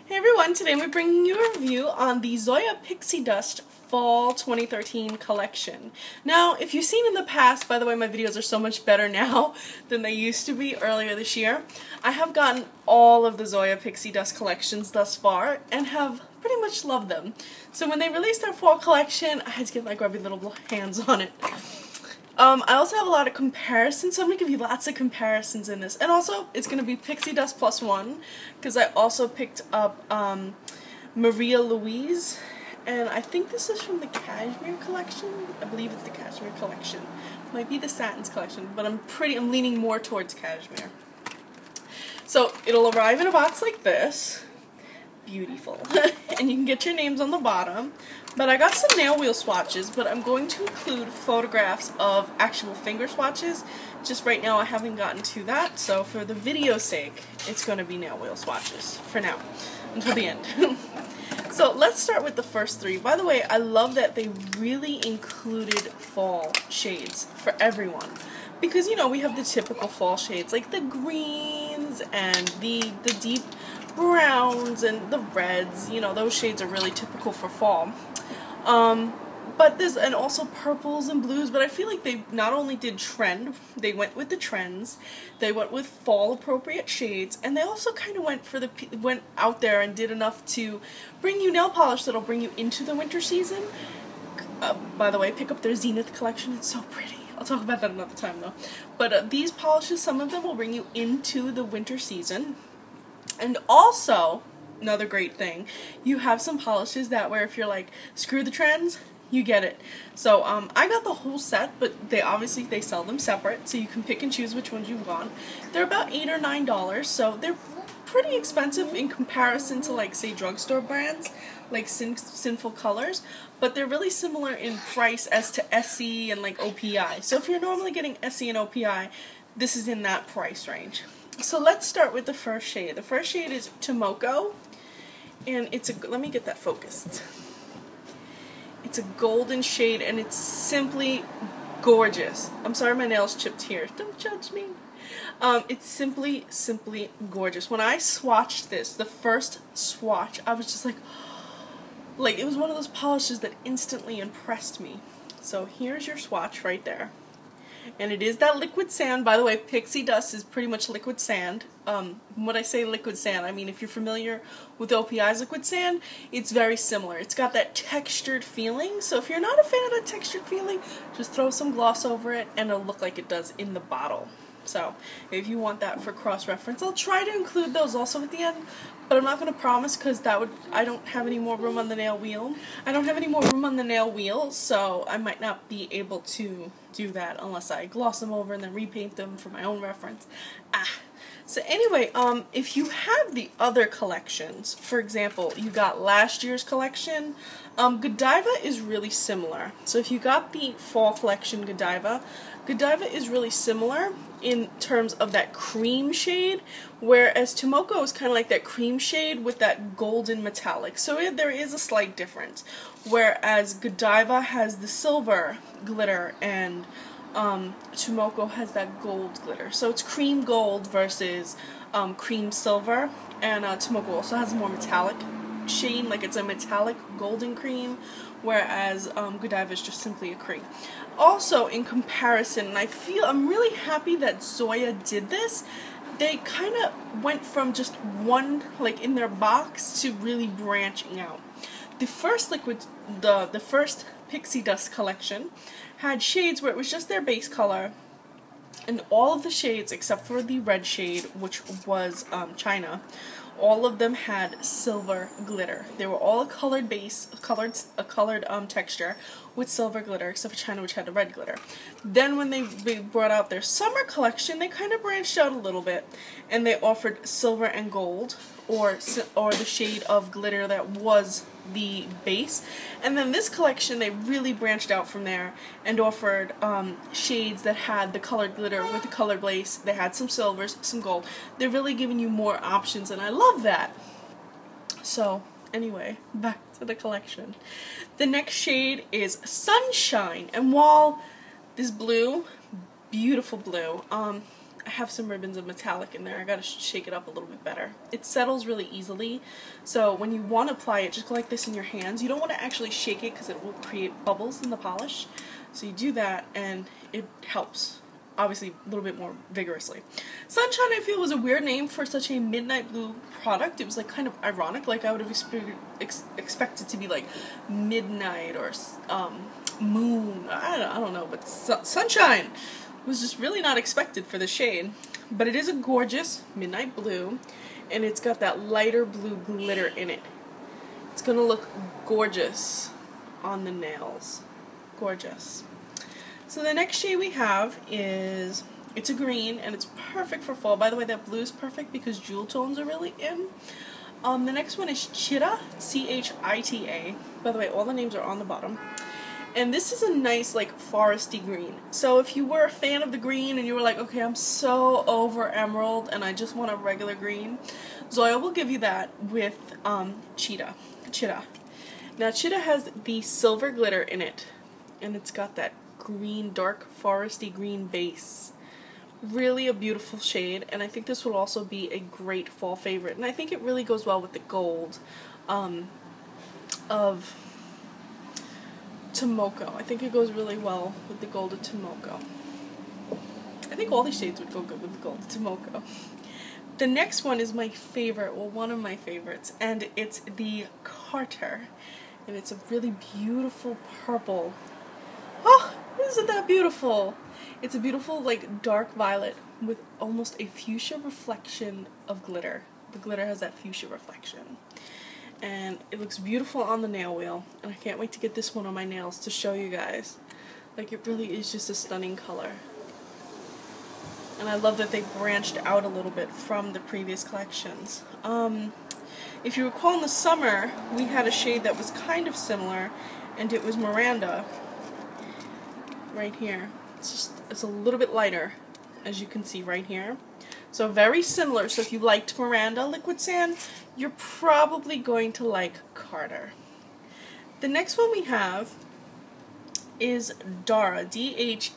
Hey everyone, today we're bringing you a review on the Zoya Pixie Dust Fall 2013 collection. Now, if you've seen in the past, by the way, my videos are so much better now than they used to be earlier this year. I have gotten all of the Zoya Pixie Dust collections thus far and have pretty much loved them. So when they released their fall collection, I had to get my grubby little hands on it. I also have a lot of comparisons, so I'm going to give you lots of comparisons in this. And also, it's going to be Pixie Dust plus one, because I also picked up Maria Louise, and I think this is from the Cashmere collection. I believe it's the Cashmere collection. It might be the Satins collection, but I'm leaning more towards Cashmere. So, it'll arrive in a box like this. Beautiful. And you can get your names on the bottom. But I got some nail wheel swatches, but I'm going to include photographs of actual finger swatches. Just right now I haven't gotten to that, so for the video's sake, it's going to be nail wheel swatches for now, until the end. So let's start with the first three. By the way, I love that they really included fall shades for everyone. Because, you know, we have the typical fall shades, like the greens and the deep browns and the reds. You know, those shades are really typical for fall. But there's, and also purples and blues, but I feel like they not only did trend, they went with the trends, they went with fall appropriate shades, and they also kind of went out there and did enough to bring you nail polish that'll bring you into the winter season. By the way, pick up their Zenith collection, it's so pretty. I'll talk about that another time though. But these polishes, some of them will bring you into the winter season. And also, another great thing, you have some polishes that where if you're like, screw the trends, you get it. So I got the whole set, but they sell them separate, so you can pick and choose which ones you want. They're about $8 or $9, so they're pretty expensive in comparison to, like, say, drugstore brands like Sinful Colors, but they're really similar in price as to SE and like OPI. So if you're normally getting SE and OPI, this is in that price range. So let's start with the first shade. The first shade is Tomoko, and it's a, let me get that focused. It's a golden shade, and it's simply gorgeous. I'm sorry my nails chipped here. Don't judge me. It's simply gorgeous. When I swatched this, the first swatch, I was just like it was one of those polishes that instantly impressed me. So here's your swatch right there. And it is that liquid sand. By the way, Pixie Dust is pretty much liquid sand. When I say liquid sand, I mean if you're familiar with OPI's liquid sand, it's very similar. It's got that textured feeling. So if you're not a fan of that textured feeling, just throw some gloss over it and it'll look like it does in the bottle. So if you want that for cross-reference, I'll try to include those also at the end, but I'm not going to promise because I don't have any more room on the nail wheel. So I might not be able to do that unless I gloss them over and then repaint them for my own reference. So anyway, if you have the other collections, for example, you got last year's collection, Godiva is really similar. So if you got the fall collection Godiva is really similar in terms of that cream shade, whereas Tomoko is kind of like that cream shade with that golden metallic. So there is a slight difference. Whereas Godiva has the silver glitter and Tomoko has that gold glitter. So it's cream gold versus cream silver, and Tomoko also has a more metallic shade, like it's a metallic golden cream, whereas Godiva is just simply a cream. Also, in comparison, and I'm really happy that Zoya did this, they kind of went from just one, like in their box, to really branching out. The first the first Pixie Dust collection had shades where it was just their base color, and all of the shades except for the red shade, which was China, all of them had silver glitter. They were all a colored base, a colored texture with silver glitter, except for China, which had the red glitter. Then when they brought out their summer collection, they kind of branched out a little bit, and they offered silver and gold, or the shade of glitter that was the base. And then this collection, they really branched out from there and offered shades that had the colored glitter with the colored base. They had some silvers, some gold. They're really giving you more options, and I love that. So anyway, back to the collection. The next shade is Sunshine, and while this blue, beautiful blue, I have some ribbons of metallic in there. I gotta shake it up a little bit better. It settles really easily, so when you want to apply it, just go like this in your hands. You don't want to actually shake it because it will create bubbles in the polish. So you do that and it helps, obviously a little bit more vigorously. Sunshine, I feel, was a weird name for such a midnight blue product. It was like kind of ironic, like I would have expected to be like midnight or moon. I don't know, but Sunshine was just really not expected for the shade. But it is a gorgeous midnight blue, and it's got that lighter blue glitter in it. It's gonna look gorgeous on the nails. Gorgeous. So the next shade we have is, it's a green, and it's perfect for fall. By the way, that blue is perfect because jewel tones are really in. The next one is Chita, C-H-I-T-A. By the way, all the names are on the bottom. And this is a nice, like, foresty green. So if you were a fan of the green and you were like, okay, I'm so over emerald and I just want a regular green, Zoya will give you that with Chita. Now, Chita has the silver glitter in it, and it's got that green, dark, foresty green base. Really a beautiful shade, and I think this will also be a great fall favorite. And I think it really goes well with the gold of Tomoko. I think it goes really well with the gold of Tomoko. I think all these shades would go good with the gold of Tomoko. The next one is my favorite, well, one of my favorites, and it's the Carter. And it's a really beautiful purple. Oh, isn't that beautiful? It's a beautiful, like, dark violet with almost a fuchsia reflection of glitter. The glitter has that fuchsia reflection. And it looks beautiful on the nail wheel, and I can't wait to get this one on my nails to show you guys. Like, it really is just a stunning color. And I love that they branched out a little bit from the previous collections. If you recall, in the summer we had a shade that was kind of similar, and it was Miranda right here. It's a little bit lighter, as you can see right here. So very similar. So if you liked Miranda Liquid Sand, you're probably going to like Carter. The next one we have is Dhara, D-H-A-R-A.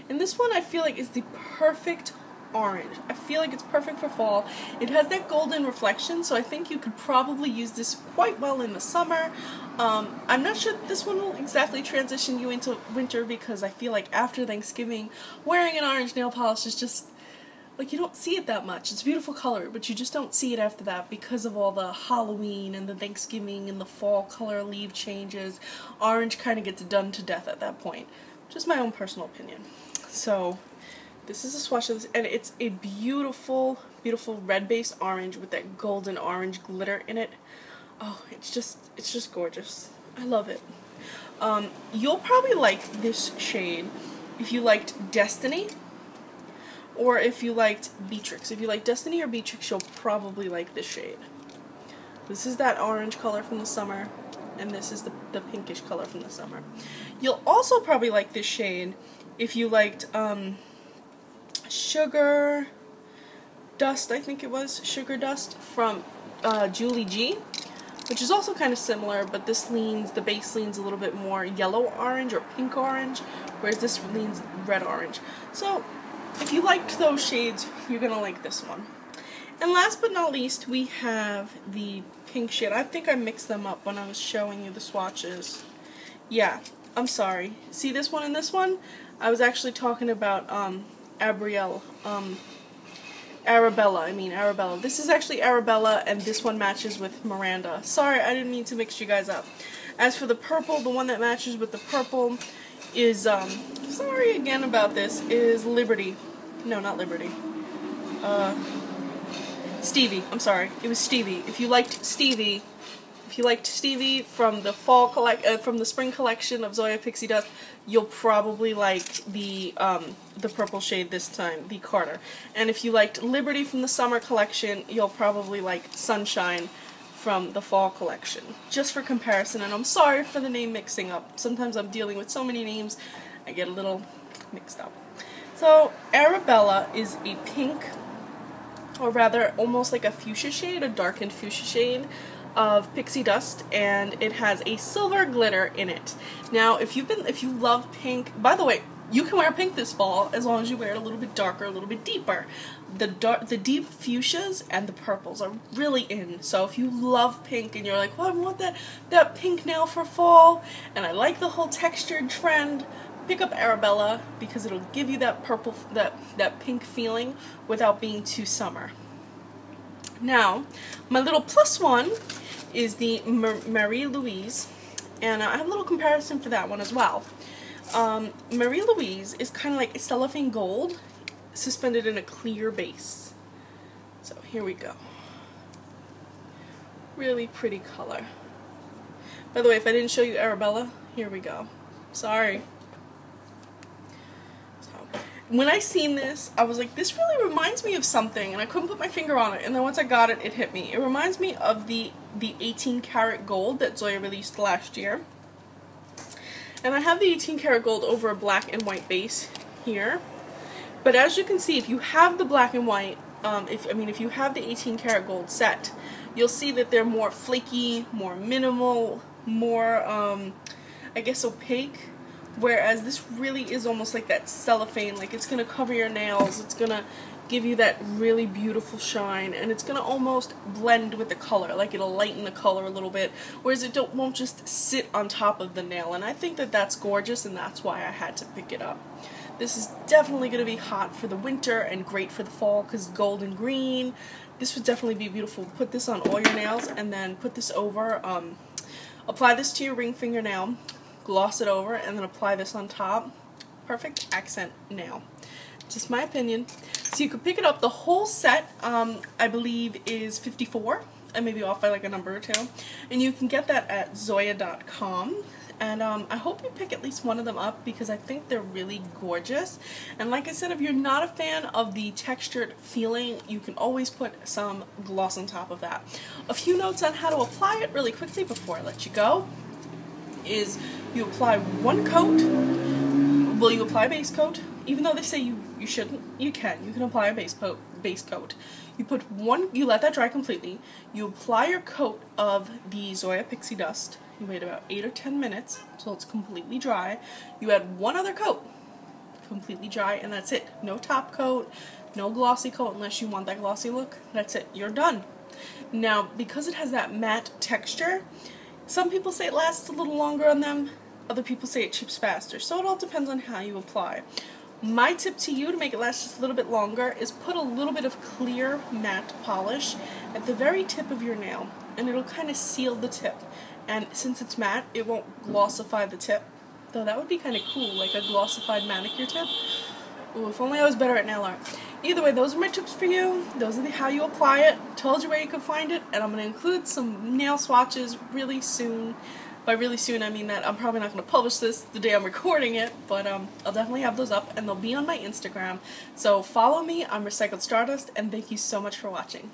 And this one I feel like is the perfect orange. I feel like it's perfect for fall. It has that golden reflection, so I think you could probably use this quite well in the summer. I'm not sure this one will exactly transition you into winter, because I feel like after Thanksgiving, wearing an orange nail polish is just, like, you don't see it that much. It's a beautiful color, but you just don't see it after that because of all the Halloween and the Thanksgiving and the fall color leaf changes. Orange kind of gets done to death at that point. Just my own personal opinion. So this is a swatch of this, and it's a beautiful, beautiful red-based orange with that golden orange glitter in it. Oh, it's just gorgeous. I love it. You'll probably like this shade if you liked Destiny, or if you liked Beatrix. If you like Destiny or Beatrix, you'll probably like this shade. This is that orange color from the summer, and this is the pinkish color from the summer. You'll also probably like this shade if you liked Sugar Dust, I think it was, Sugar Dust from Julie G, which is also kind of similar, but this leans, the base leans a little bit more yellow orange or pink orange, whereas this leans red orange. So if you liked those shades, you're going to like this one. And last but not least, we have the pink shade. I think I mixed them up when I was showing you the swatches. Yeah, I'm sorry. See this one and this one? I was actually talking about Arabella. This is actually Arabella, and this one matches with Miranda. Sorry, I didn't mean to mix you guys up. As for the purple, the one that matches with the purple is, sorry again about this, is Liberty. No, not Liberty. Stevie. I'm sorry. It was Stevie. If you liked Stevie from the from the spring collection of Zoya Pixie Dust, you'll probably like the purple shade this time, the Carter. And if you liked Liberty from the summer collection, you'll probably like Sunshine from the fall collection. Just for comparison, and I'm sorry for the name mixing up. Sometimes I'm dealing with so many names, I get a little mixed up. So Arabella is a pink, or rather almost like a fuchsia shade, a darkened fuchsia shade of Pixie Dust, and it has a silver glitter in it. Now, if you love pink, by the way, You can wear pink this fall as long as you wear it a little bit darker, a little bit deeper. The deep fuchsias and the purples are really in. So if you love pink and you're like, well, I want that pink nail for fall, and I like the whole textured trend, pick up Arabella because it'll give you that purple, that pink feeling without being too summer. Now, my little plus one is the Marie Louise, and I have a little comparison for that one as well. Marie Louise is kind of like cellophane gold suspended in a clear base. So here we go. Really pretty color. By the way, if I didn't show you Arabella, here we go. Sorry. So, when I seen this, I was like, this really reminds me of something, and I couldn't put my finger on it, and then once I got it, it hit me. It reminds me of the 18 karat gold that Zoya released last year. And I have the 18 karat gold over a black and white base here. But as you can see, if you have the black and white, if you have the 18 karat gold set, you'll see that they're more flaky, more minimal, more, I guess, opaque. Whereas this really is almost like that cellophane, like it's going to cover your nails, it's going to give you that really beautiful shine, and it's going to almost blend with the color, like it'll lighten the color a little bit, whereas it won't just sit on top of the nail, and I think that that's gorgeous, and that's why I had to pick it up. This is definitely going to be hot for the winter and great for the fall because gold and green. This would definitely be beautiful. Put this on all your nails and then put this over, apply this to your ring fingernail, gloss it over, and then apply this on top. Perfect accent nail. Just my opinion. So you could pick it up. The whole set, I believe, is $54. I may be off by like a number or two. And you can get that at Zoya.com. And I hope you pick at least one of them up because I think they're really gorgeous. And like I said, if you're not a fan of the textured feeling, you can always put some gloss on top of that. A few notes on how to apply it really quickly before I let you go is you apply one coat. Well, you apply a base coat. Even though they say you shouldn't, you can. You can apply a base coat. You put one, you let that dry completely. You apply your coat of the Zoya Pixie dust. You wait about 8 or 10 minutes until it's completely dry. You add one other coat, completely dry, and that's it. No top coat, no glossy coat unless you want that glossy look. That's it. You're done. Now, because it has that matte texture, some people say it lasts a little longer on them. Other people say it chips faster. So it all depends on how you apply. My tip to you to make it last just a little bit longer is put a little bit of clear matte polish at the very tip of your nail, and it'll kind of seal the tip. And since it's matte, it won't glossify the tip. Though that would be kind of cool, like a glossified manicure tip. Ooh, if only I was better at nail art. Either way, those are my tips for you. Those are how you apply it. Told you where you could find it, and I'm going to include some nail swatches really soon. By really soon, I mean that I'm probably not going to publish this the day I'm recording it, but I'll definitely have those up, and they'll be on my Instagram. So follow me on Recycled Stardust, and thank you so much for watching.